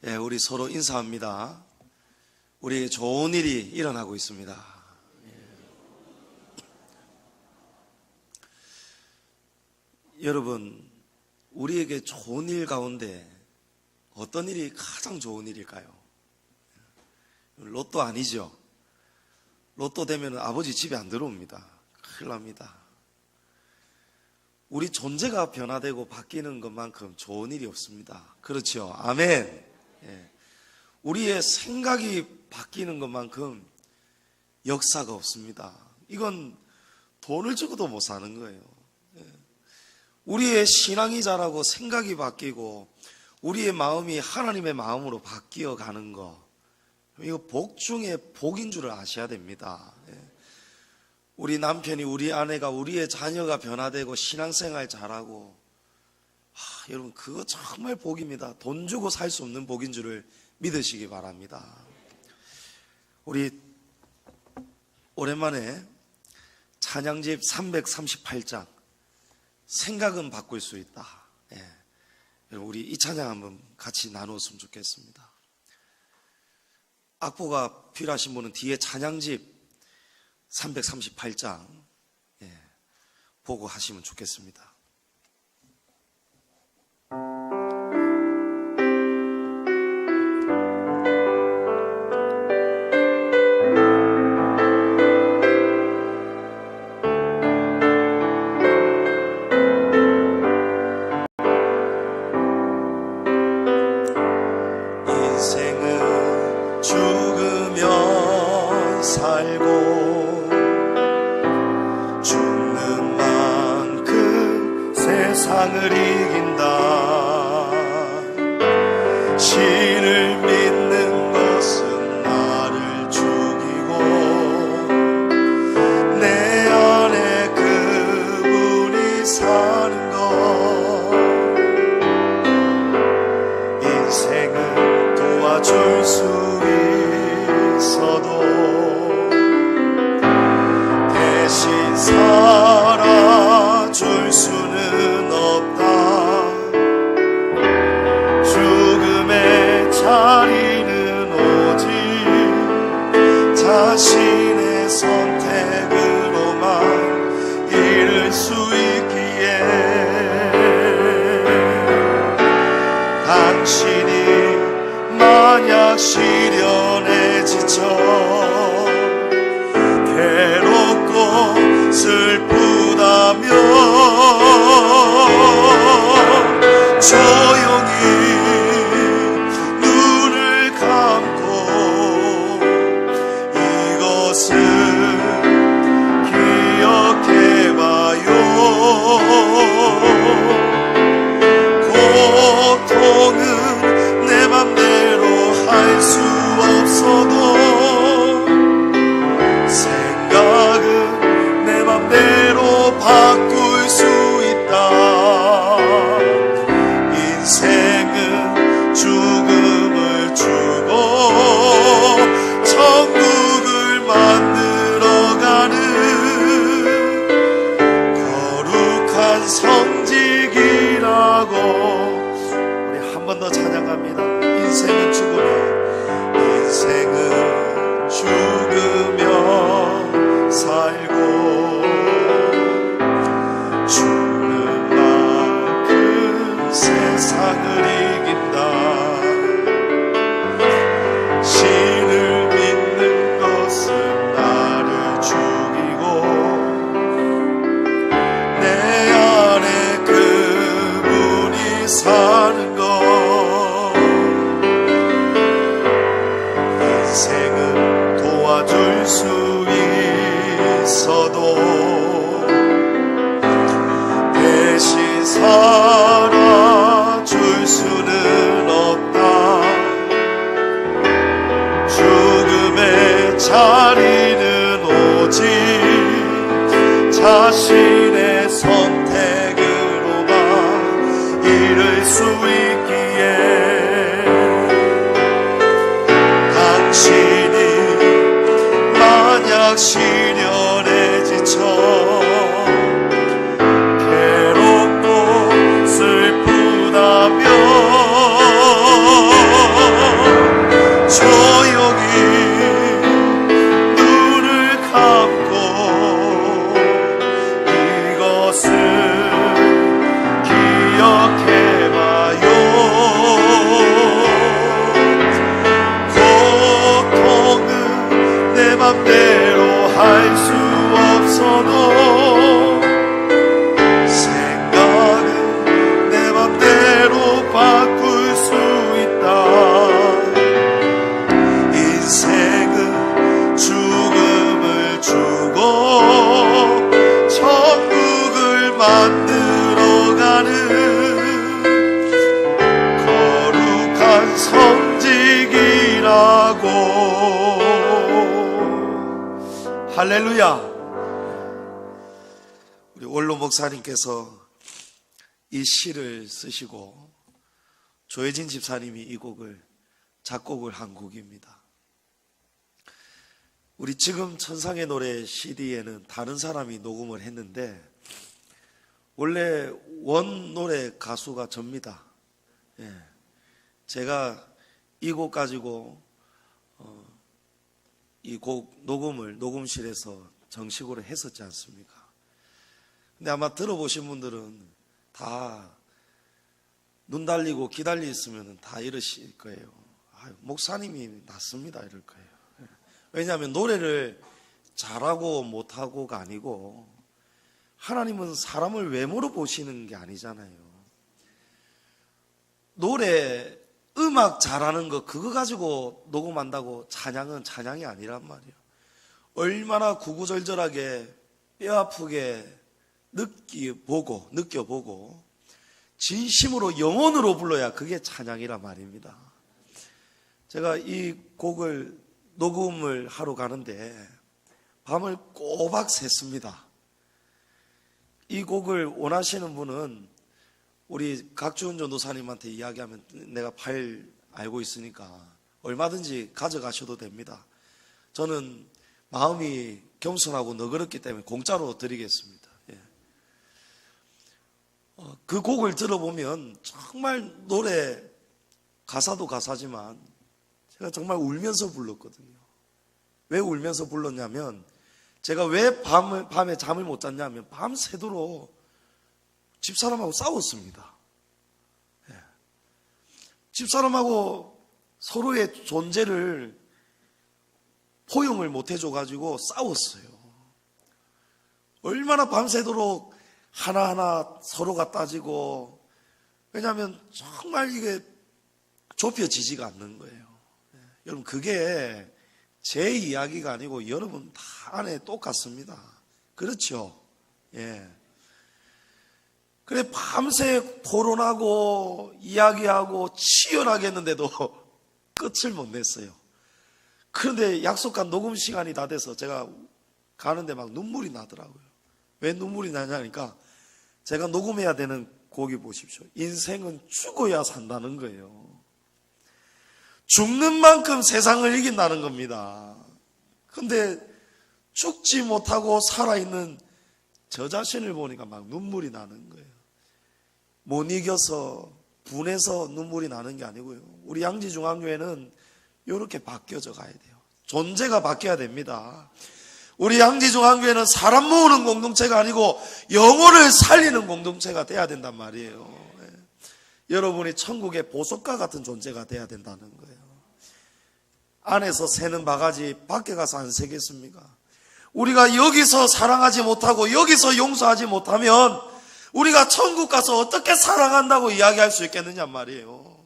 예, 우리 서로 인사합니다. 우리에게 좋은 일이 일어나고 있습니다. 여러분, 우리에게 좋은 일 가운데 어떤 일이 가장 좋은 일일까요? 로또 아니죠? 로또 되면 아버지 집에 안 들어옵니다. 큰일 납니다. 우리 존재가 변화되고 바뀌는 것만큼 좋은 일이 없습니다. 그렇죠? 아멘. 예. 우리의 생각이 바뀌는 것만큼 역사가 없습니다. 이건 돈을 주고도 못 사는 거예요. 예. 우리의 신앙이 자라고 생각이 바뀌고 우리의 마음이 하나님의 마음으로 바뀌어 가는 거, 이거 복 중에 복인 줄 아셔야 됩니다. 예. 우리 남편이, 우리 아내가, 우리의 자녀가 변화되고 신앙생활 잘하고, 여러분, 그거 정말 복입니다. 돈 주고 살 수 없는 복인 줄을 믿으시기 바랍니다. 우리 오랜만에 찬양집 338장 생각은 바꿀 수 있다. 예. 우리 이 찬양 한번 같이 나누었으면 좋겠습니다. 악보가 필요하신 분은 뒤에 찬양집 338장 보고 하시면 좋겠습니다. 인생은 죽으면 살고 죽는 만큼 세상을 이긴다. 신을 믿는 것은 나를 죽이고 내 안에 그분이 사는 것. 인생은 도와줄 수 있어도 대신 살아줄 수는 없다. 죽음의 자리는 오직 자신의 선택으로만 이룰 수 있기에 당신이 만약 시련에 지쳐 괴롭고 슬프다면 조용히 눈을 감고 이것을 기억해봐요. 고통은 내 맘대로 할 수 없어도 생각은 내 맘대로 바꿀 수 있다. 인생은 죽음을 주고 천국을 만들어가는 거룩한 성직이라고. 우리 한 번 더 찬양합니다. 인생은 죽으면, 인생은 죽으면 살고 죽는 만큼 세상을 이긴다. 신을 믿는 것은 나를 죽이고 내 안에 그분이 사는 것. 인생은 도와줄 수 있어도 대신 살아줄 수는 없다. 죽음의 자리는 오직 자신의 선택으로만 이룰 수 있기에 당신이 만약 시련에 지쳐 괴롭고 슬프다면 맘대로 할 수 없어도 생각은 내 맘대로 바꿀 수 있다. 인생은 죽음을 주고 천국을 만들어가는 거룩한 성직이라고. 할렐루야. 우리 원로 목사님께서 이 시를 쓰시고 조혜진 집사님이 이 곡을 작곡을 한 곡입니다. 우리 지금 천상의 노래 CD에는 다른 사람이 녹음을 했는데 원래 원 노래 가수가 접니다. 예. 제가 이 곡 가지고 이 곡 녹음을 녹음실에서 정식으로 했었지 않습니까? 근데 아마 들어보신 분들은 다 눈 달리고 기다리 있으면 다 이러실 거예요. 아유, 목사님이 낫습니다 이럴 거예요. 왜냐하면 노래를 잘하고 못하고가 아니고 하나님은 사람을 외모로 보시는 게 아니잖아요. 노래 음악 잘하는 거 그거 가지고 녹음한다고 찬양은 찬양이 아니란 말이에요. 얼마나 구구절절하게 뼈아프게 느껴보고 진심으로 영혼으로 불러야 그게 찬양이란 말입니다. 제가 이 곡을 녹음을 하러 가는데 밤을 꼬박 샜습니다. 이 곡을 원하시는 분은 우리 각주은 전도사님한테 이야기하면 내가 파일 알고 있으니까 얼마든지 가져가셔도 됩니다. 저는 마음이 겸손하고 너그럽기 때문에 공짜로 드리겠습니다. 예. 그 곡을 들어보면 정말 노래 가사도 가사지만 제가 정말 울면서 불렀거든요. 왜 울면서 불렀냐면 제가 왜 밤에 잠을 못 잤냐면 밤새도록 집사람하고 싸웠습니다. 예. 집사람하고 서로의 존재를 포용을 못 해줘가지고 싸웠어요. 얼마나 밤새도록 하나하나 서로가 따지고, 왜냐하면 정말 이게 좁혀지지가 않는 거예요. 예. 여러분 그게 제 이야기가 아니고 여러분 다 안에 똑같습니다. 그렇죠? 예. 그래 밤새 토론하고 이야기하고 치열하게 했는데도 끝을 못 냈어요. 그런데 약속한 녹음 시간이 다 돼서 제가 가는데 막 눈물이 나더라고요. 왜 눈물이 나냐니까 제가 녹음해야 되는 곡이 보십시오. 인생은 죽어야 산다는 거예요. 죽는 만큼 세상을 이긴다는 겁니다. 근데 죽지 못하고 살아있는 저 자신을 보니까 막 눈물이 나는 거예요. 못 이겨서 분해서 눈물이 나는 게 아니고요. 우리 양지중앙교회는 이렇게 바뀌어져 가야 돼요. 존재가 바뀌어야 됩니다. 우리 양지중앙교회는 사람 모으는 공동체가 아니고 영혼을 살리는 공동체가 돼야 된단 말이에요. 네. 여러분이 천국의 보석과 같은 존재가 돼야 된다는 거예요. 안에서 새는 바가지 밖에 가서 안 새겠습니까? 우리가 여기서 사랑하지 못하고 여기서 용서하지 못하면 우리가 천국 가서 어떻게 사랑한다고 이야기할 수 있겠느냐 말이에요.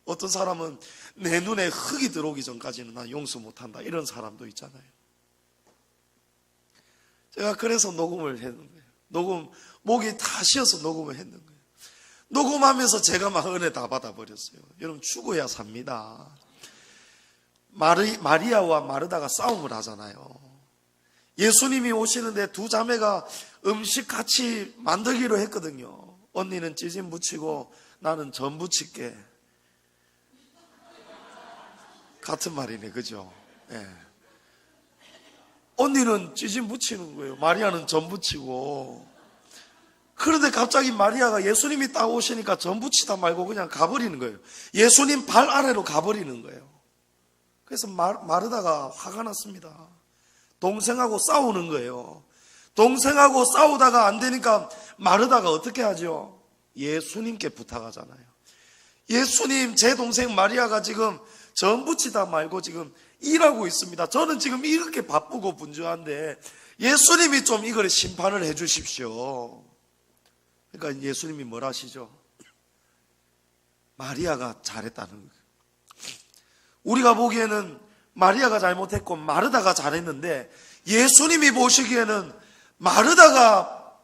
어떤 사람은 내 눈에 흙이 들어오기 전까지는 난 용서 못한다 이런 사람도 있잖아요. 제가 그래서 녹음을 했는 거예요. 목이 다 쉬어서 녹음을 했는 거예요. 녹음하면서 제가 막 은혜 다 받아버렸어요. 여러분 죽어야 삽니다. 마리아와 마르다가 싸움을 하잖아요. 예수님이 오시는데 두 자매가 음식 같이 만들기로 했거든요. 언니는 찌짐 부치고 나는 전 부칠게. 같은 말이네, 그죠? 예. 언니는 찌짐 부치는 거예요. 마리아는 전 부치고. 그런데 갑자기 마리아가 예수님이 딱 오시니까 전 부치다 말고 그냥 가버리는 거예요. 예수님 발 아래로 가버리는 거예요. 그래서 마르다가 화가 났습니다. 동생하고 싸우는 거예요. 동생하고 싸우다가 안 되니까 마르다가 어떻게 하죠? 예수님께 부탁하잖아요. 예수님, 제 동생 마리아가 지금 전 부치다 말고 지금 일하고 있습니다. 저는 지금 이렇게 바쁘고 분주한데 예수님이 좀 이걸 심판을 해 주십시오. 그러니까 예수님이 뭘 하시죠? 마리아가 잘했다는 거예요. 우리가 보기에는 마리아가 잘못했고 마르다가 잘했는데 예수님이 보시기에는 마르다가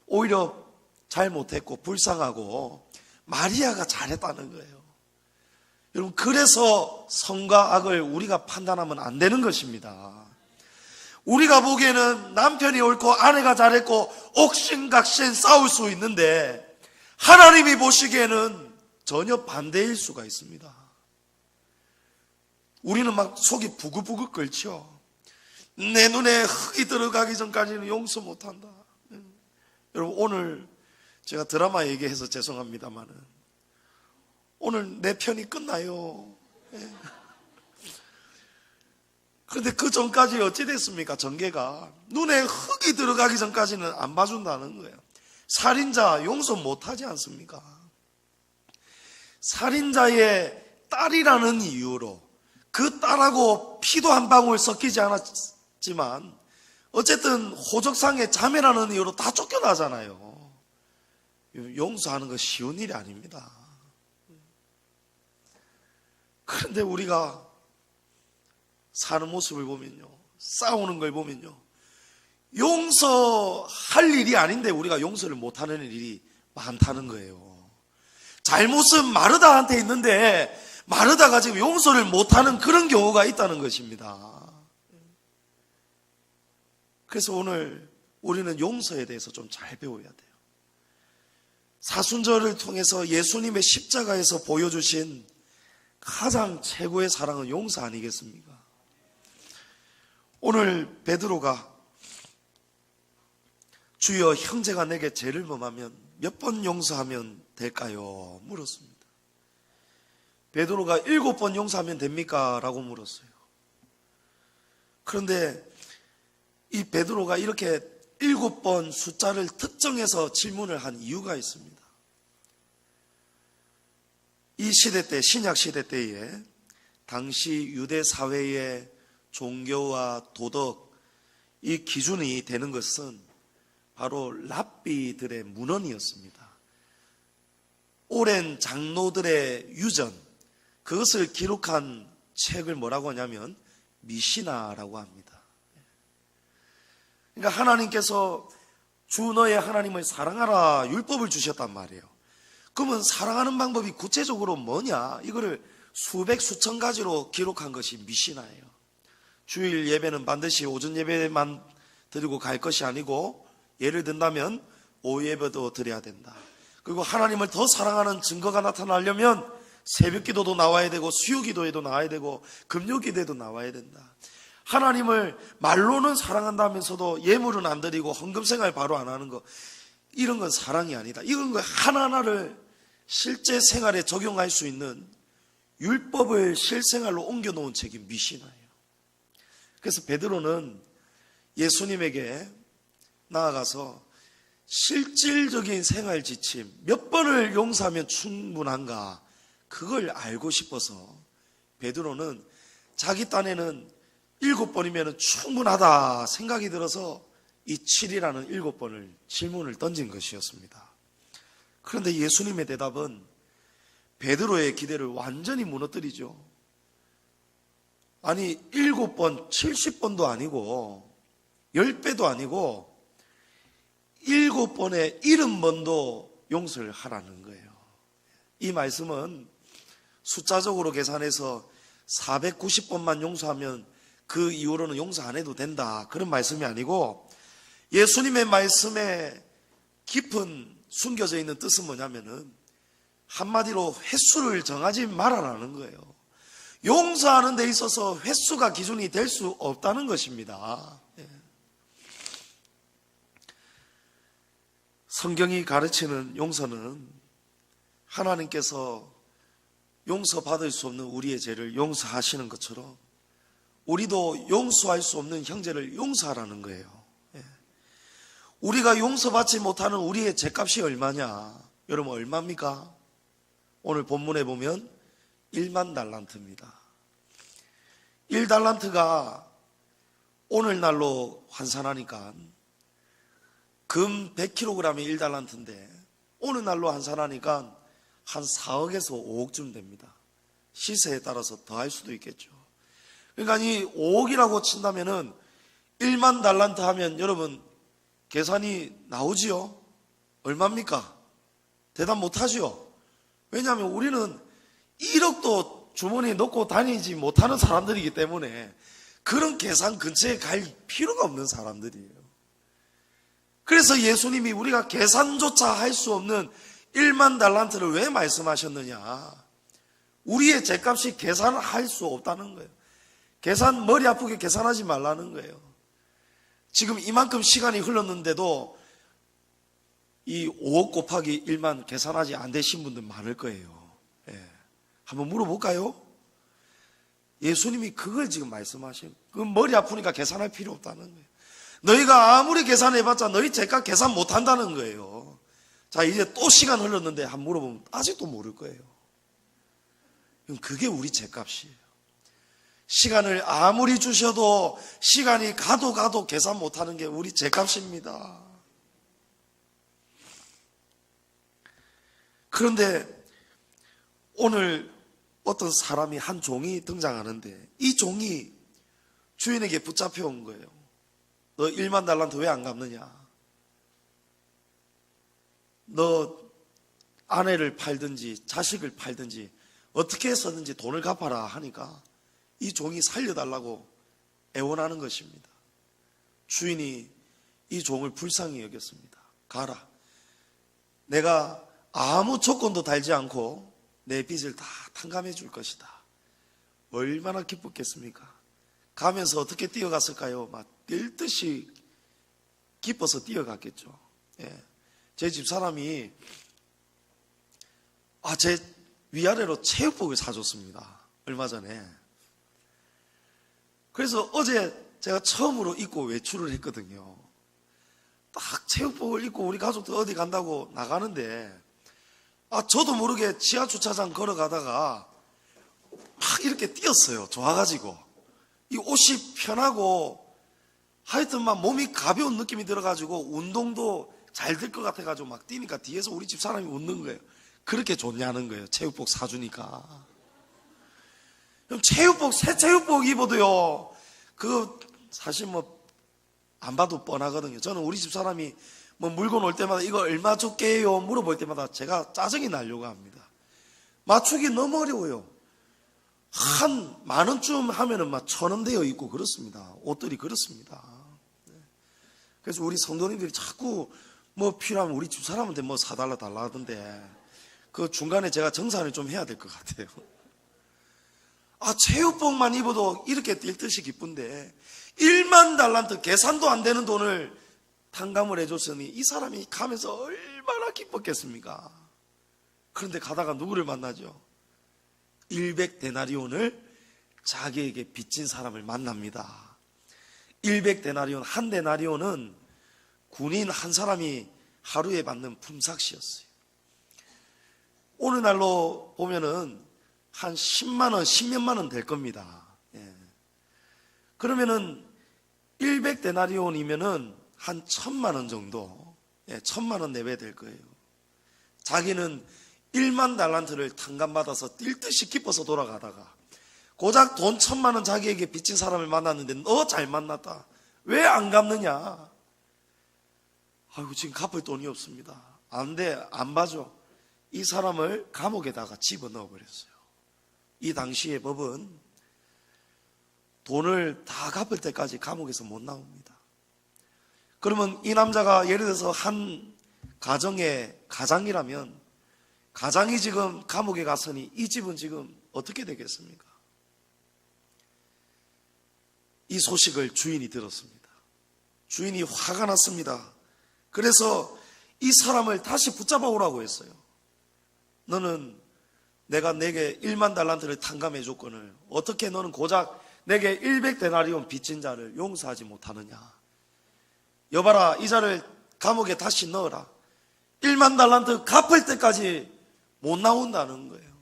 오히려 잘못했고 불쌍하고 마리아가 잘했다는 거예요. 여러분, 그래서 선과 악을 우리가 판단하면 안 되는 것입니다. 우리가 보기에는 남편이 옳고 아내가 잘했고 옥신각신 싸울 수 있는데 하나님이 보시기에는 전혀 반대일 수가 있습니다. 우리는 막 속이 부글부글 끓죠. 내 눈에 흙이 들어가기 전까지는 용서 못한다. 여러분, 오늘 제가 드라마 얘기해서 죄송합니다만은 오늘 내 편이 끝나요. 그런데 그 전까지 어찌 됐습니까? 전개가 눈에 흙이 들어가기 전까지는 안 봐준다는 거예요. 살인자 용서 못하지 않습니까? 살인자의 딸이라는 이유로 그 딸하고 피도 한 방울 섞이지 않았지만 어쨌든 호적상의 자매라는 이유로 다 쫓겨나잖아요. 용서하는 거 쉬운 일이 아닙니다. 그런데 우리가 사는 모습을 보면요, 싸우는 걸 보면요, 용서할 일이 아닌데 우리가 용서를 못하는 일이 많다는 거예요. 잘못은 마르다한테 있는데 마르다가 지금 용서를 못하는 그런 경우가 있다는 것입니다. 그래서 오늘 우리는 용서에 대해서 좀 잘 배워야 돼요. 사순절을 통해서 예수님의 십자가에서 보여주신 가장 최고의 사랑은 용서 아니겠습니까? 오늘 베드로가 주여 형제가 내게 죄를 범하면 몇 번 용서하면 될까요? 물었습니다. 베드로가 7번 용서하면 됩니까? 라고 물었어요. 그런데 이 베드로가 이렇게 7번 숫자를 특정해서 질문을 한 이유가 있습니다. 이 시대 때, 신약 시대 때에 당시 유대 사회의 종교와 도덕, 이 기준이 되는 것은 바로 랍비들의 문헌이었습니다. 오랜 장로들의 유전, 그것을 기록한 책을 뭐라고 하냐면 미시나라고 합니다. 그러니까 하나님께서 주 너의 하나님을 사랑하라 율법을 주셨단 말이에요. 그러면 사랑하는 방법이 구체적으로 뭐냐? 이거를 수백 수천 가지로 기록한 것이 미시나예요. 주일 예배는 반드시 오전 예배만 드리고 갈 것이 아니고 예를 든다면 오후 예배도 드려야 된다. 그리고 하나님을 더 사랑하는 증거가 나타나려면 새벽 기도도 나와야 되고 수요 기도에도 나와야 되고 금요 기도에도 나와야 된다. 하나님을 말로는 사랑한다면서도 예물은 안 드리고 헌금 생활 바로 안 하는 거, 이런 건 사랑이 아니다. 이런 거 하나하나를 실제 생활에 적용할 수 있는 율법을 실생활로 옮겨놓은 책이 미시나예요. 그래서 베드로는 예수님에게 나아가서 실질적인 생활 지침, 몇 번을 용서하면 충분한가, 그걸 알고 싶어서 베드로는 자기 딴에는 7번이면 충분하다 생각이 들어서 이 7이라는 7번을 질문을 던진 것이었습니다. 그런데 예수님의 대답은 베드로의 기대를 완전히 무너뜨리죠. 아니 7번, 70번도 아니고 10배도 아니고 7번에 70번도 용서를 하라는 거예요. 이 말씀은 숫자적으로 계산해서 490번만 용서하면 그 이후로는 용서 안 해도 된다, 그런 말씀이 아니고 예수님의 말씀에 깊은 숨겨져 있는 뜻은 뭐냐면은 한마디로 횟수를 정하지 말아라는 거예요. 용서하는 데 있어서 횟수가 기준이 될 수 없다는 것입니다. 성경이 가르치는 용서는 하나님께서 용서받을 수 없는 우리의 죄를 용서하시는 것처럼 우리도 용서할 수 없는 형제를 용서하라는 거예요. 우리가 용서받지 못하는 우리의 죄값이 얼마냐? 여러분 얼마입니까? 오늘 본문에 보면 1만 달란트입니다. 1달란트가 오늘날로 환산하니까 금 100kg이 1달란트인데 오늘날로 환산하니까 한 4억에서 5억쯤 됩니다. 시세에 따라서 더 할 수도 있겠죠. 그러니까 이 5억이라고 친다면은 1만 달란트 하면 여러분 계산이 나오지요? 얼마입니까? 대답 못하지요? 왜냐하면 우리는 1억도 주머니에 넣고 다니지 못하는 사람들이기 때문에 그런 계산 근처에 갈 필요가 없는 사람들이에요. 그래서 예수님이 우리가 계산조차 할 수 없는 1만 달란트를 왜 말씀하셨느냐? 우리의 죗값이 계산할 수 없다는 거예요. 계산, 머리 아프게 계산하지 말라는 거예요. 지금 이만큼 시간이 흘렀는데도 이 5억 곱하기 1만 계산하지 안 되신 분들 많을 거예요. 예. 한번 물어볼까요? 예수님이 그걸 지금 말씀하시는 거예요. 그 머리 아프니까 계산할 필요 없다는 거예요. 너희가 아무리 계산해봤자 너희 죗값 계산 못한다는 거예요. 자, 이제 또 시간 흘렀는데 한번 물어보면 아직도 모를 거예요. 그럼 그게 우리 죗값이에요. 시간을 아무리 주셔도 시간이 가도 계산 못하는 게 우리 죗값입니다. 그런데 오늘 어떤 사람이 한 종이 등장하는데 이 종이 주인에게 붙잡혀 온 거예요. 너 1만 달란트 왜 안 갚느냐? 너 아내를 팔든지 자식을 팔든지 어떻게 해서든지 돈을 갚아라 하니까 이 종이 살려달라고 애원하는 것입니다. 주인이 이 종을 불쌍히 여겼습니다. 가라. 내가 아무 조건도 달지 않고 내 빚을 다 탕감해 줄 것이다. 얼마나 기뻤겠습니까? 가면서 어떻게 뛰어갔을까요? 막 뛸 듯이 기뻐서 뛰어갔겠죠. 예. 제 집사람이 제 위아래로 체육복을 사줬습니다. 얼마 전에. 그래서 어제 제가 처음으로 입고 외출을 했거든요. 딱 체육복을 입고 우리 가족들 어디 간다고 나가는데 저도 모르게 지하 주차장 걸어가다가 막 이렇게 뛰었어요. 좋아가지고. 이 옷이 편하고 하여튼 막 몸이 가벼운 느낌이 들어가지고 운동도 잘 될 것 같아가지고 막 뛰니까 뒤에서 우리 집 사람이 웃는 거예요. 그렇게 좋냐는 거예요. 체육복 사주니까. 그럼 새 체육복 입어도요, 사실 안 봐도 뻔하거든요. 저는 우리 집 사람이 물건 올 때마다 이거 얼마 줄게요? 물어볼 때마다 제가 짜증이 나려고 합니다. 맞추기 너무 어려워요. 한 10,000원쯤 하면은 막 1,000원 되어 있고 그렇습니다. 옷들이 그렇습니다. 그래서 우리 성도님들이 자꾸 필요하면 우리 집 사람한테 사달라 하던데 그 중간에 제가 정산을 좀 해야 될 것 같아요. 체육복만 입어도 이렇게 뛸 듯이 기쁜데 1만 달란트 계산도 안 되는 돈을 탕감을 해줬으니 이 사람이 가면서 얼마나 기뻤겠습니까? 그런데 가다가 누구를 만나죠? 100데나리온을 자기에게 빚진 사람을 만납니다. 100데나리온, 한 데나리온은 군인 한 사람이 하루에 받는 품삯이었어요. 오늘날로 보면은 한 10만 원, 10몇만 원 될 겁니다. 예. 그러면은 100데나리온이면은 한 1,000만 원 정도, 1,000만 원 내외 될 거예요. 자기는 1만 달란트를 탕감받아서 뛸 듯이 기뻐서 돌아가다가 고작 돈 1,000만 원 자기에게 빚진 사람을 만났는데 너 잘 만났다. 왜 안 갚느냐? 지금 갚을 돈이 없습니다. 안 돼, 안 봐줘. 이 사람을 감옥에다가 집어넣어 버렸어요. 이 당시의 법은 돈을 다 갚을 때까지 감옥에서 못 나옵니다. 그러면 이 남자가 예를 들어서 한 가정의 가장이라면 가장이 지금 감옥에 갔으니 이 집은 지금 어떻게 되겠습니까? 이 소식을 주인이 들었습니다. 주인이 화가 났습니다. 그래서 이 사람을 다시 붙잡아 오라고 했어요. 너는 내가 내게 1만 달란트를 탕감해 줬거늘 어떻게 너는 고작 내게 100데나리온 빚진 자를 용서하지 못하느냐? 여봐라, 이 자를 감옥에 다시 넣어라. 1만 달란트 갚을 때까지 못 나온다는 거예요.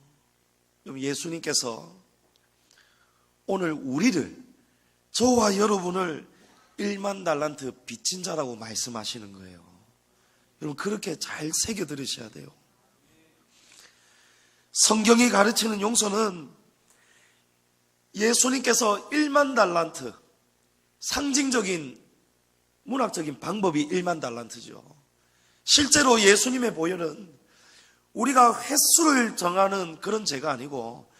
그럼 예수님께서 오늘 우리를, 저와 여러분을 1만 달란트 빚진 자라고 말씀하시는 거예요. 여러분 그렇게 잘 새겨 들으셔야 돼요. 성경이 가르치는 용서는 예수님께서 1만 달란트, 상징적인 문학적인 방법이 1만 달란트죠. 실제로 예수님의 보혈은 우리가 횟수를 정하는 그런 죄가 아니고,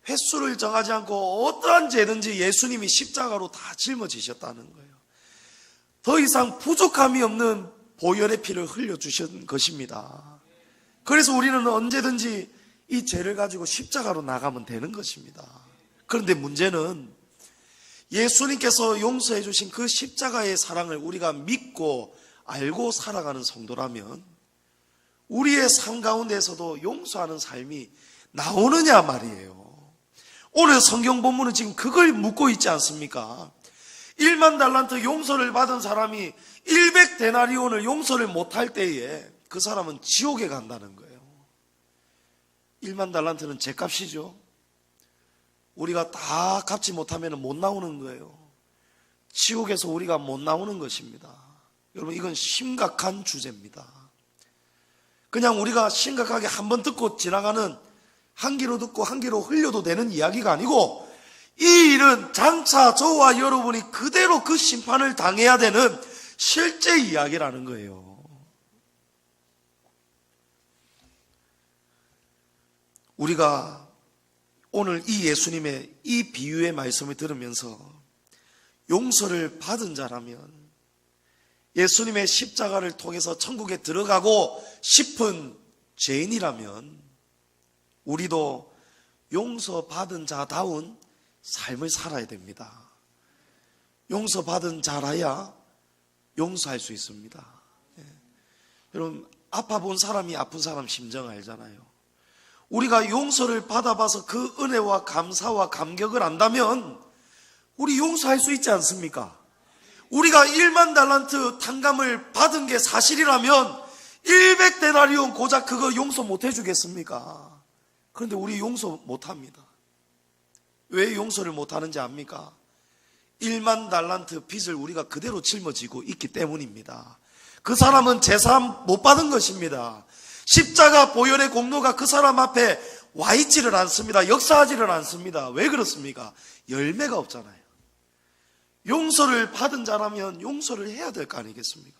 횟수를 정하지 않고 어떠한 죄든지 예수님이 십자가로 다 짊어지셨다는 거예요. 더 이상 부족함이 없는 보혈의 피를 흘려주신 것입니다. 그래서 우리는 언제든지 이 죄를 가지고 십자가로 나가면 되는 것입니다. 그런데 문제는 예수님께서 용서해 주신 그 십자가의 사랑을 우리가 믿고 알고 살아가는 성도라면 우리의 삶 가운데서도 용서하는 삶이 나오느냐 말이에요. 오늘 성경 본문은 지금 그걸 묻고 있지 않습니까? 1만 달란트 용서를 받은 사람이 100데나리온을 용서를 못할 때에 그 사람은 지옥에 간다는 거예요. 1만 달란트는 죗값이죠. 우리가 다 갚지 못하면 못 나오는 거예요. 지옥에서 우리가 못 나오는 것입니다. 여러분 이건 심각한 주제입니다. 그냥 우리가 심각하게 한번 듣고 지나가는, 한 귀로 듣고 한 귀로 흘려도 되는 이야기가 아니고, 이 일은 장차 저와 여러분이 그대로 그 심판을 당해야 되는 실제 이야기라는 거예요. 우리가 오늘 이 예수님의 이 비유의 말씀을 들으면서 용서를 받은 자라면, 예수님의 십자가를 통해서 천국에 들어가고 싶은 죄인이라면 우리도 용서받은 자다운 삶을 살아야 됩니다. 용서받은 자라야 용서할 수 있습니다. 여러분 아파 본 사람이 아픈 사람 심정 알잖아요. 우리가 용서를 받아봐서 그 은혜와 감사와 감격을 안다면 우리 용서할 수 있지 않습니까? 우리가 1만 달란트 탕감을 받은 게 사실이라면 100데나리온 고작 그거 용서 못 해주겠습니까? 그런데 우리 용서 못합니다. 왜 용서를 못하는지 압니까? 1만 달란트 빚을 우리가 그대로 짊어지고 있기 때문입니다. 그 사람은 제사함 못 받은 것입니다. 십자가 보혈의 공로가 그 사람 앞에 와 있지를 않습니다. 역사하지를 않습니다. 왜 그렇습니까? 열매가 없잖아요. 용서를 받은 자라면 용서를 해야 될 거 아니겠습니까?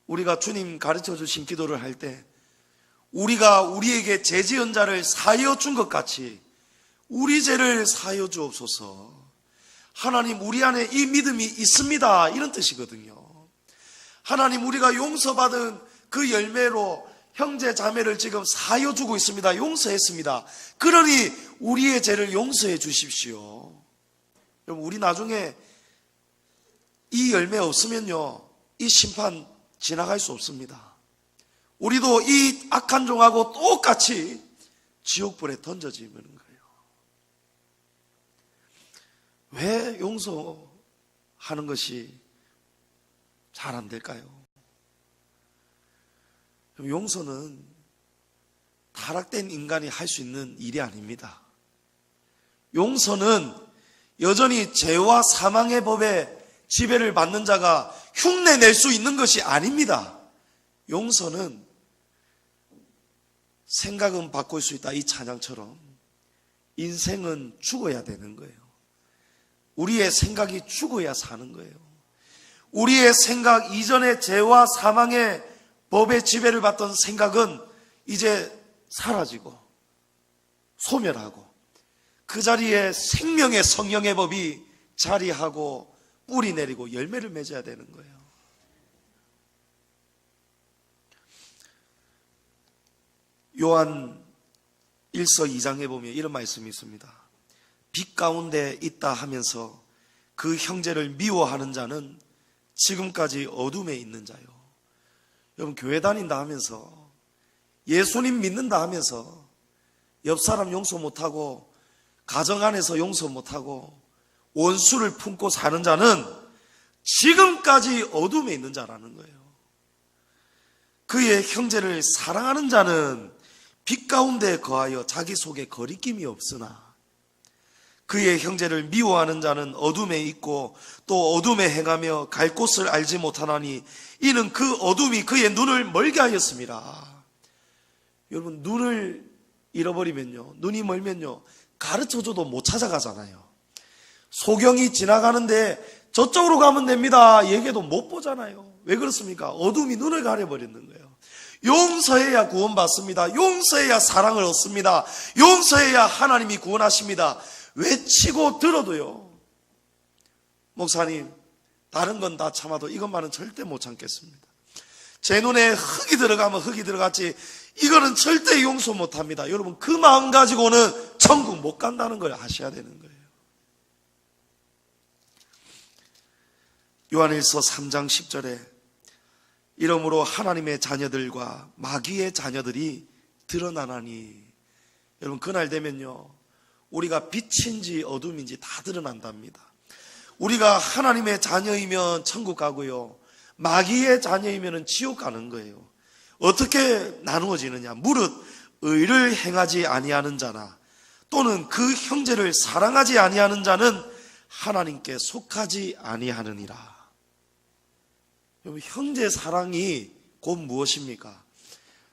우리가 주님 가르쳐 주신 기도를 할 때 우리가 우리에게 죄 지은 자를 사하여 준 것 같이 우리 죄를 사하여 주옵소서. 하나님 우리 안에 이 믿음이 있습니다, 이런 뜻이거든요. 하나님 우리가 용서받은 그 열매로 형제 자매를 지금 사하여 주고 있습니다. 용서했습니다. 그러니 우리의 죄를 용서해 주십시오. 여러분 우리 나중에 이 열매 없으면요 이 심판 지나갈 수 없습니다. 우리도 이 악한 종하고 똑같이 지옥불에 던져지는 거예요. 왜 용서하는 것이 잘 안 될까요? 용서는 타락된 인간이 할 수 있는 일이 아닙니다. 용서는 여전히 죄와 사망의 법에 지배를 받는 자가 흉내낼 수 있는 것이 아닙니다. 용서는 생각은 바꿀 수 있다, 이 찬양처럼 인생은 죽어야 되는 거예요. 우리의 생각이 죽어야 사는 거예요. 우리의 생각, 이전의 죄와 사망의 법의 지배를 받던 생각은 이제 사라지고 소멸하고 그 자리에 생명의 성령의 법이 자리하고 뿌리 내리고 열매를 맺어야 되는 거예요. 요한 1서 2장에 보면 이런 말씀이 있습니다. 빛 가운데 있다 하면서 그 형제를 미워하는 자는 지금까지 어둠에 있는 자요. 여러분 교회 다닌다 하면서 예수님 믿는다 하면서 옆 사람 용서 못하고 가정 안에서 용서 못하고 원수를 품고 사는 자는 지금까지 어둠에 있는 자라는 거예요. 그의 형제를 사랑하는 자는 빛 가운데 거하여 자기 속에 거리낌이 없으나 그의 형제를 미워하는 자는 어둠에 있고 또 어둠에 행하며 갈 곳을 알지 못하나니 이는 그 어둠이 그의 눈을 멀게 하였습니다. 여러분, 눈을 잃어버리면요, 눈이 멀면요, 가르쳐줘도 못 찾아가잖아요. 소경이 지나가는데 저쪽으로 가면 됩니다 얘기해도 못 보잖아요. 왜 그렇습니까? 어둠이 눈을 가려버리는 거예요. 용서해야 구원받습니다. 용서해야 사랑을 얻습니다. 용서해야 하나님이 구원하십니다. 외치고 들어도요, 목사님, 다른 건 다 참아도 이것만은 절대 못 참겠습니다. 제 눈에 흙이 들어가면 흙이 들어갔지 이거는 절대 용서 못합니다. 여러분, 그 마음 가지고는 천국 못 간다는 걸 아셔야 되는 거예요. 요한일서 3장 10절에 이러므로 하나님의 자녀들과 마귀의 자녀들이 드러나나니, 여러분, 그날 되면요, 우리가 빛인지 어둠인지 다 드러난답니다. 우리가 하나님의 자녀이면 천국 가고요, 마귀의 자녀이면 지옥 가는 거예요. 어떻게 나누어지느냐? 무릇 의를 행하지 아니하는 자나 또는 그 형제를 사랑하지 아니하는 자는 하나님께 속하지 아니하느니라. 여러분, 형제 사랑이 곧 무엇입니까?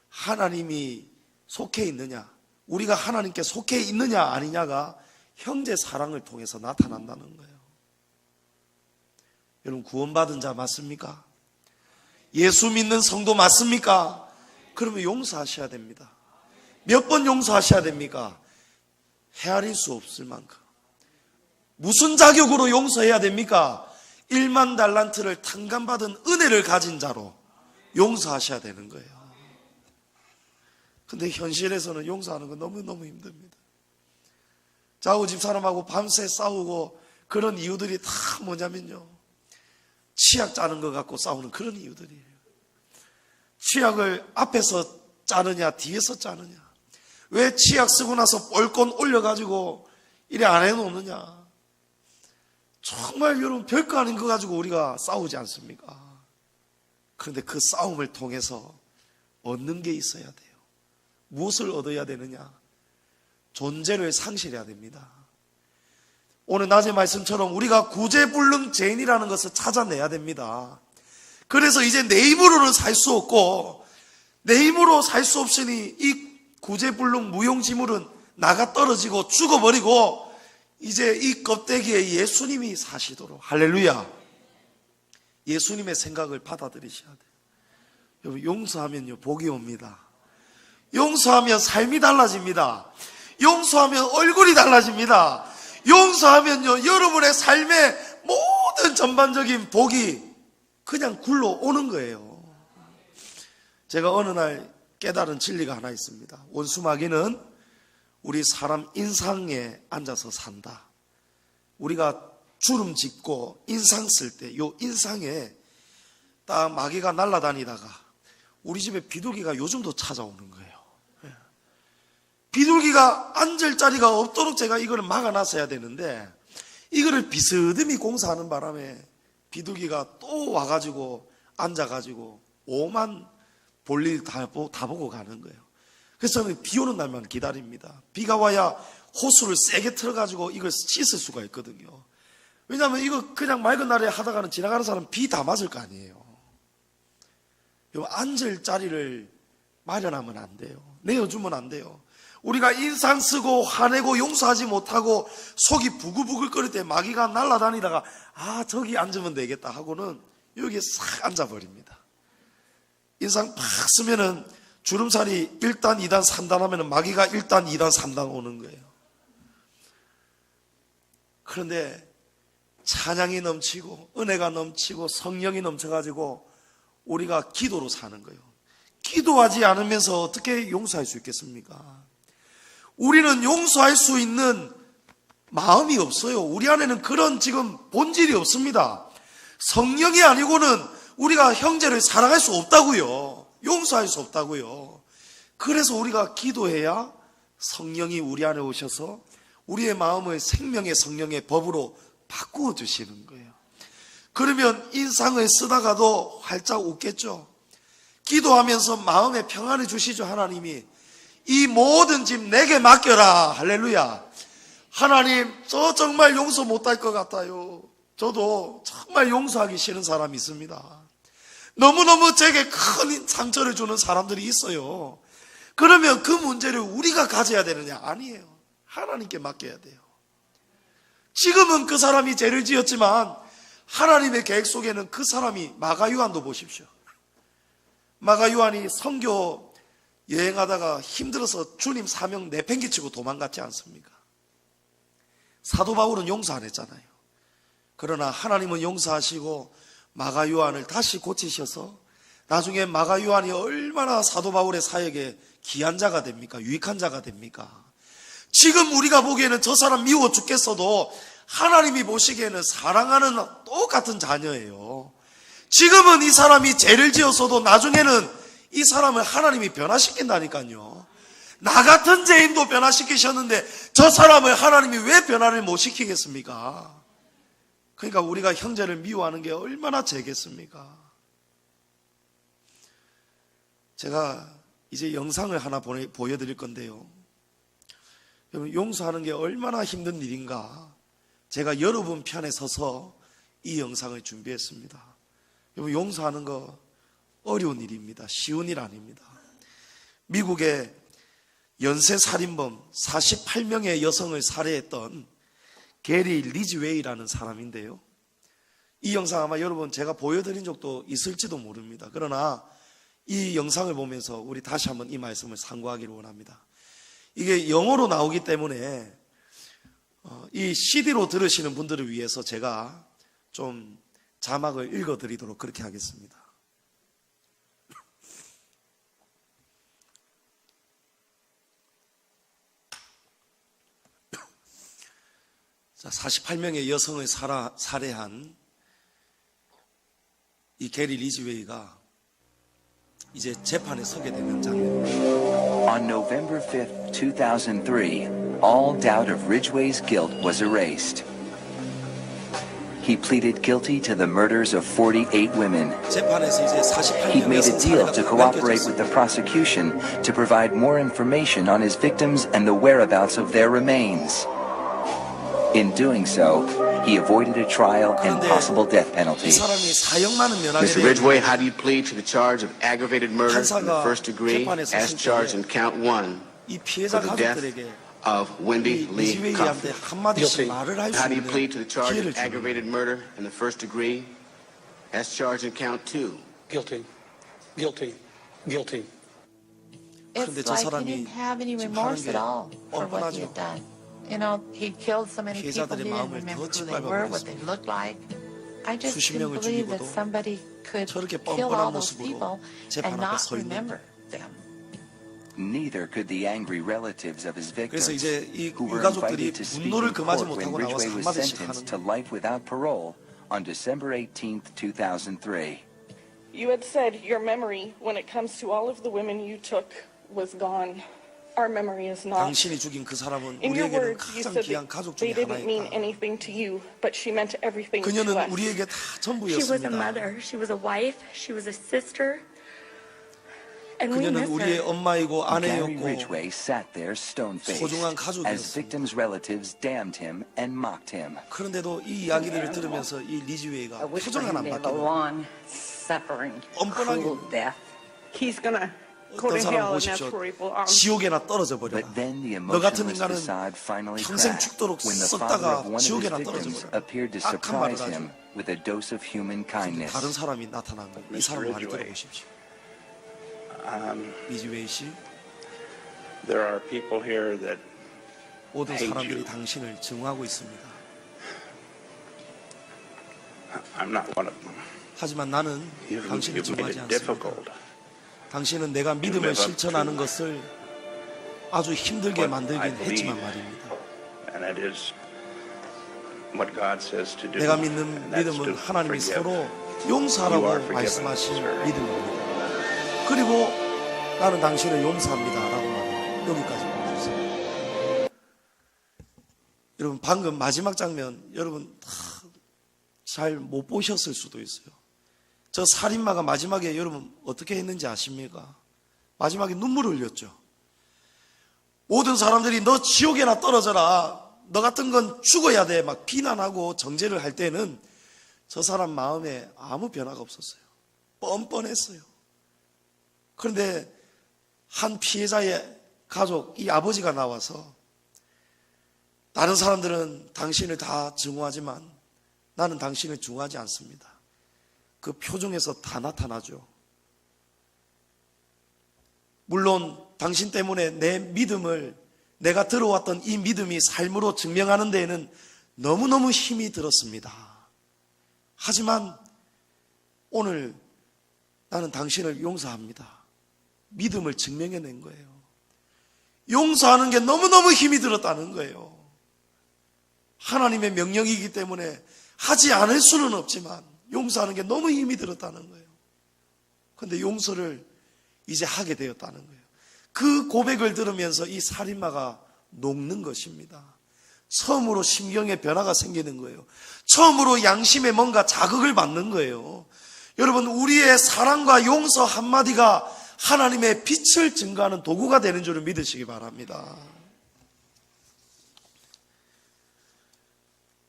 하나님이 속해 있느냐, 우리가 하나님께 속해 있느냐 아니냐가 형제 사랑을 통해서 나타난다는 거예요. 여러분, 구원받은 자 맞습니까? 예수 믿는 성도 맞습니까? 그러면 용서하셔야 됩니다. 몇 번 용서하셔야 됩니까? 헤아릴 수 없을 만큼. 무슨 자격으로 용서해야 됩니까? 1만 달란트를 탕감받은 은혜를 가진 자로 용서하셔야 되는 거예요. 근데 현실에서는 용서하는 건 너무너무 힘듭니다. 좌우 집사람하고 밤새 싸우고 그런 이유들이 다 뭐냐면요, 치약 짜는 것 갖고 싸우는 그런 이유들이에요. 치약을 앞에서 짜느냐 뒤에서 짜느냐, 왜 치약 쓰고 나서 뻘건 올려가지고 이래 안 해놓느냐. 정말 여러분, 별거 아닌 거 가지고 우리가 싸우지 않습니까? 그런데 그 싸움을 통해서 얻는 게 있어야 돼요. 무엇을 얻어야 되느냐? 존재를 상실해야 됩니다. 오늘 낮의 말씀처럼 우리가 구제불능죄인이라는 것을 찾아내야 됩니다. 그래서 이제 내 힘으로는 살 수 없고, 내 힘으로 살 수 없으니 이 구제불능 무용지물은 나가 떨어지고 죽어버리고 이제 이 껍데기에 예수님이 사시도록, 할렐루야, 예수님의 생각을 받아들이셔야 돼요. 여러분, 용서하면요 복이 옵니다. 용서하면 삶이 달라집니다. 용서하면 얼굴이 달라집니다. 용서하면요 여러분의 삶의 모든 전반적인 복이 그냥 굴러오는 거예요. 제가 어느 날 깨달은 진리가 하나 있습니다. 원수마귀는 우리 사람 인상에 앉아서 산다. 우리가 주름 짓고 인상 쓸 때 요 인상에 딱 마귀가 날아다니다가 우리 집에 비둘기가 요즘도 찾아오는 거예요. 비둘기가 앉을 자리가 없도록 제가 이거를 막아놨어야 되는데, 이거를 비스듬히 공사하는 바람에 비둘기가 또 와가지고 앉아가지고 오만 볼일 다 보고 가는 거예요. 그래서 저는 비 오는 날만 기다립니다. 비가 와야 호수를 세게 틀어가지고 이걸 씻을 수가 있거든요. 왜냐하면 이거 그냥 맑은 날에 하다가는 지나가는 사람 비 다 맞을 거 아니에요. 앉을 자리를 마련하면 안 돼요. 내어주면 안 돼요. 우리가 인상 쓰고 화내고 용서하지 못하고 속이 부글부글 끓을 때 마귀가 날아다니다가 저기 앉으면 되겠다 하고는 여기에 싹 앉아버립니다. 인상 팍 쓰면은 주름살이 1단, 2단, 3단 하면은 마귀가 1단, 2단, 3단 오는 거예요. 그런데 찬양이 넘치고 은혜가 넘치고 성령이 넘쳐가지고 우리가 기도로 사는 거예요. 기도하지 않으면서 어떻게 용서할 수 있겠습니까? 우리는 용서할 수 있는 마음이 없어요. 우리 안에는 그런 지금 본질이 없습니다. 성령이 아니고는 우리가 형제를 사랑할 수 없다고요. 용서할 수 없다고요. 그래서 우리가 기도해야 성령이 우리 안에 오셔서 우리의 마음을 생명의 성령의 법으로 바꾸어 주시는 거예요. 그러면 인상을 쓰다가도 활짝 웃겠죠. 기도하면서 마음에 평안을 주시죠. 하나님이 이 모든 짐 내게 맡겨라. 할렐루야. 하나님, 저 정말 용서 못할 것 같아요. 저도 정말 용서하기 싫은 사람이 있습니다. 너무너무 제게 큰 상처를 주는 사람들이 있어요. 그러면 그 문제를 우리가 가져야 되느냐? 아니에요. 하나님께 맡겨야 돼요. 지금은 그 사람이 죄를 지었지만 하나님의 계획 속에는 그 사람이 마가요한도 보십시오. 마가요한이 선교 여행하다가 힘들어서 주님 사명 내팽개치고 도망갔지 않습니까? 사도 바울은 용서 안 했잖아요. 그러나 하나님은 용서하시고 마가요한을 다시 고치셔서 나중에 마가요한이 얼마나 사도 바울의 사역에 귀한 자가 됩니까? 유익한 자가 됩니까? 지금 우리가 보기에는 저 사람 미워 죽겠어도 하나님이 보시기에는 사랑하는 똑같은 자녀예요. 지금은 이 사람이 죄를 지었어도 나중에는 이 사람을 하나님이 변화시킨다니까요. 나 같은 죄인도 변화시키셨는데 저 사람을 하나님이 왜 변화를 못 시키겠습니까? 그러니까 우리가 형제를 미워하는 게 얼마나 죄겠습니까? 제가 이제 영상을 하나 보여드릴 건데요. 여러분, 용서하는 게 얼마나 힘든 일인가. 제가 여러분 편에 서서 이 영상을 준비했습니다. 여러분, 용서하는 거 어려운 일입니다. 쉬운 일 아닙니다. 미국의 연쇄 살인범 48명의 여성을 살해했던 게리 리즈웨이라는 사람인데요. 이 영상 아마 여러분 제가 보여드린 적도 있을지도 모릅니다. 그러나 이 영상을 보면서 우리 다시 한번 이 말씀을 상고하기를 원합니다. 이게 영어로 나오기 때문에 이 CD로 들으시는 분들을 위해서 제가 좀 자막을 읽어드리도록 그렇게 하겠습니다. 자, 48명의 여성을 살해한 이 게리 리즈웨이가 이제 재판에 서게 되는 장면입니다. On November 5th, 2003, all doubt of Ridgway's guilt was erased. He pleaded guilty to the murders of 48 women. 재판에서 이제 He 48명의 made a 여성 deal 살해가 to cooperate with the 밝혀졌습니다. prosecution to provide more information on his victims and the whereabouts of their remains. In doing so, he avoided a trial and possible death 이 penalty. 사람이 사형만은 면하게 Mr. Ridgway, 되었는데 how do you plead to the charge of aggravated murder in the first degree as charged in count 1 이 for 피해자 the death 가족들에게 of Wendy 이 Lee 리즈웨이한테 Coffey? 한마디씩 말을 할 수 How do you 있는 plead to the charge 기회를 of 주는 aggravated murder in the first degree as charged in count 2? Guilty. Guilty. Guilty. 그런데 It's 저 like he 사람이 didn't have any 지금 remorse 하는 게 at all for what he 뻔뻔하죠. had done. You know, he killed so many people, 피해자들의 he 마음을 didn't 더 remember who they were, what they 짓밟아버렸습니다. looked like. I just 수십 couldn't 명을 believe that 죽이고도 somebody could 저렇게 kill 뻔뻔한 all those 모습으로 people 재판 and 앞에 not 서 있는 remember them. Neither could the angry relatives of his 그래서 victims, 이제 이 who were 유가족들이 invited to speak 분노를 in 금하지 court when 못하고 나와서 Ridgway was 한마디씩 sentenced 하는 to life without parole on December 18th, 2003. You had said your memory, when it comes to all of the women you took, was gone. Our memory is not. 당신이 죽인 그 사람은 In your 우리에게는 words, you 가장 said 귀한 that 가족 they 중에 didn't mean 하나였다. anything to you, but she meant everything to 그녀는 us. 우리에게 다 She was a 전부였습니다. mother, she was a wife, she was a sister, and we 그녀는 miss 우리의 her. 엄마이고 Gary 아내였고 Ridgway sat there stone-faced 소중한 as 가족이었습니다. victims' relatives damned him and mocked him. 그런데도 이 이야기들을 들으면서 이 리즈웨이가 I wish 표정이 for him 하나 안 to have a 바뀌는 long, suffering, 뻔뻔하게 cruel death. He's gonna go 어떤 to 사람 hell, and 보십시오. that's where he belongs. 지옥에나 떨어져 버려라. But then the 너 같은 emotionless 인간은 facade finally 평생 cracked 죽도록 when the 썩다가 father of one of his 지옥에나 victims 떨어져 버려라. appeared to 악한 말을 surprise 하죠. him with a dose of human kindness. 다른 사람이 나타난 거예요. 이 사람 말을 들어보십시오. 리즈웨이 씨, There are people here that 모든 hate 사람들이 you. 당신을 증오하고 있습니다. I'm not one of them. 하지만 나는 You've 당신을 made 증오하지 it 않습니다. difficult. 당신은 내가 믿음을 live up 실천하는 to 것을 아주 힘들게 what I 만들긴 believe. 했지만 말입니다. And that is what God says to do. 내가 믿는 and that's 믿음은 to 하나님이 forgive. 서로 You are 용서하라고 forgiven, 말씀하신 sir. 믿음입니다. 그리고 나는 당신을 용서합니다 라고 말해요. 여기까지 보여주세요. 여러분 방금 마지막 장면 여러분 잘 못 보셨을 수도 있어요. 저 살인마가 마지막에 여러분 어떻게 했는지 아십니까? 마지막에 눈물을 흘렸죠. 모든 사람들이 너 지옥에나 떨어져라, 너 같은 건 죽어야 돼 막 비난하고 정죄를 할 때는 저 사람 마음에 아무 변화가 없었어요. 뻔뻔했어요. 그런데 한 피해자의 가족, 이 아버지가 나와서 다른 사람들은 당신을 다 증오하지만 나는 당신을 증오하지 않습니다. 그 표정에서 다 나타나죠. 물론 당신 때문에 내 믿음을, 내가 들어왔던 이 믿음이 삶으로 증명하는 데에는 너무너무 힘이 들었습니다. 하지만 오늘 나는 당신을 용서합니다. 믿음을 증명해낸 거예요. 용서하는 게 너무너무 힘이 들었다는 거예요. 하나님의 명령이기 때문에 하지 않을 수는 없지만 용서하는 게 너무 힘이 들었다는 거예요. 그런데 용서를 이제 하게 되었다는 거예요. 그 고백을 들으면서 이 살인마가 녹는 것입니다. 처음으로 심경의 변화가 생기는 거예요. 처음으로 양심에 뭔가 자극을 받는 거예요. 여러분, 우리의 사랑과 용서 한마디가 하나님의 빛을 증거하는 도구가 되는 줄을 믿으시기 바랍니다.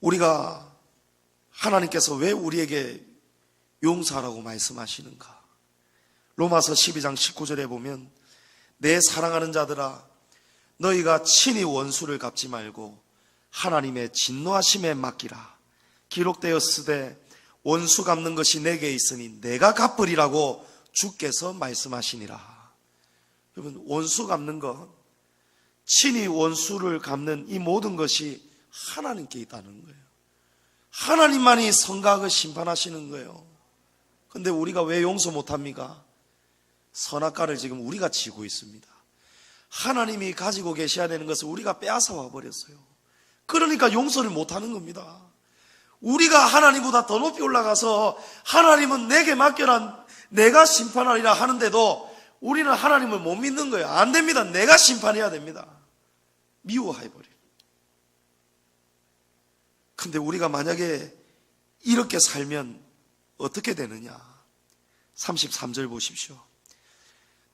우리가 하나님께서 왜 우리에게 용서하라고 말씀하시는가? 로마서 12장 19절에 보면 내 사랑하는 자들아 너희가 친히 원수를 갚지 말고 하나님의 진노하심에 맡기라. 기록되었으되 원수 갚는 것이 내게 있으니 내가 갚으리라고 주께서 말씀하시니라. 여러분, 원수 갚는 것, 친히 원수를 갚는 이 모든 것이 하나님께 있다는 거예요. 하나님만이 선악을 심판하시는 거예요. 그런데 우리가 왜 용서 못합니까? 선악과를 지금 우리가 지고 있습니다. 하나님이 가지고 계셔야 되는 것을 우리가 빼앗아 와 버렸어요. 그러니까 용서를 못하는 겁니다. 우리가 하나님보다 더 높이 올라가서 하나님은 내게 맡겨라, 내가 심판하리라 하는데도 우리는 하나님을 못 믿는 거예요. 안 됩니다. 내가 심판해야 됩니다. 미워해버려요. 근데 우리가 만약에 이렇게 살면 어떻게 되느냐? 33절 보십시오.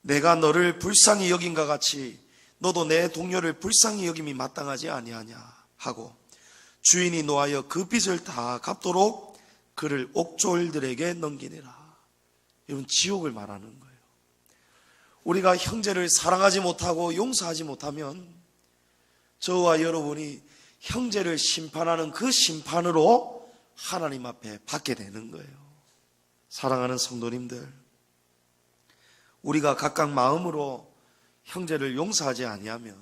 내가 너를 불쌍히 여긴가 같이 너도 내 동료를 불쌍히 여김이 마땅하지 아니하냐 하고 주인이 노하여 그 빚을 다 갚도록 그를 옥졸들에게 넘기니라. 이건 지옥을 말하는 거예요. 우리가 형제를 사랑하지 못하고 용서하지 못하면 저와 여러분이 형제를 심판하는 그 심판으로 하나님 앞에 받게 되는 거예요. 사랑하는 성도님들, 우리가 각각 마음으로 형제를 용서하지 아니하면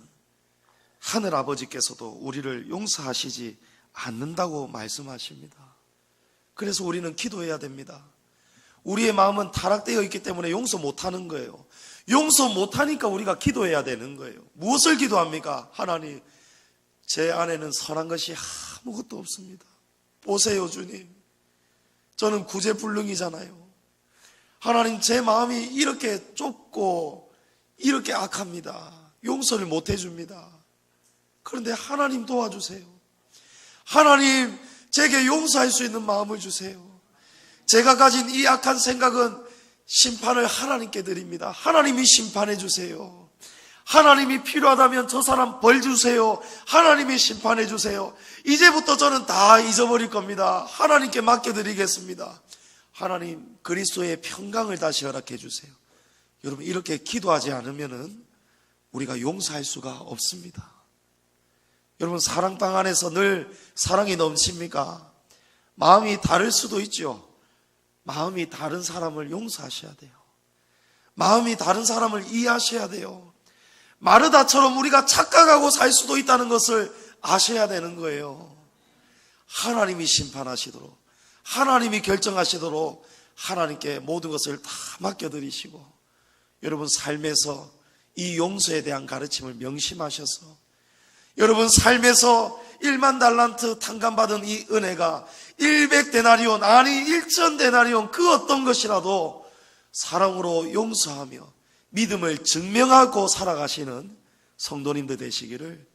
하늘 아버지께서도 우리를 용서하시지 않는다고 말씀하십니다. 그래서 우리는 기도해야 됩니다. 우리의 마음은 타락되어 있기 때문에 용서 못하는 거예요. 용서 못하니까 우리가 기도해야 되는 거예요. 무엇을 기도합니까? 하나님, 제 안에는 선한 것이 아무것도 없습니다. 보세요, 주님. 저는 구제불능이잖아요. 하나님, 제 마음이 이렇게 좁고 이렇게 악합니다. 용서를 못 해줍니다. 그런데 하나님 도와주세요. 하나님, 제게 용서할 수 있는 마음을 주세요. 제가 가진 이 악한 생각은 심판을 하나님께 드립니다. 하나님이 심판해 주세요. 하나님이 필요하다면 저 사람 벌 주세요. 하나님이 심판해 주세요. 이제부터 저는 다 잊어버릴 겁니다. 하나님께 맡겨드리겠습니다. 하나님, 그리스도의 평강을 다시 허락해 주세요. 여러분, 이렇게 기도하지 않으면 우리가 용서할 수가 없습니다. 여러분, 사랑방 안에서 늘 사랑이 넘칩니까? 마음이 다를 수도 있죠. 마음이 다른 사람을 용서하셔야 돼요. 마음이 다른 사람을 이해하셔야 돼요. 마르다처럼 우리가 착각하고 살 수도 있다는 것을 아셔야 되는 거예요. 하나님이 심판하시도록, 하나님이 결정하시도록 하나님께 모든 것을 다 맡겨드리시고, 여러분 삶에서 이 용서에 대한 가르침을 명심하셔서 여러분 삶에서 1만 달란트 탕감받은 이 은혜가 100데나리온 아니 1000데나리온 그 어떤 것이라도 사랑으로 용서하며 믿음을 증명하고 살아가시는 성도님들 되시기를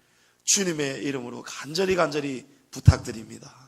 주님의 이름으로 간절히 부탁드립니다.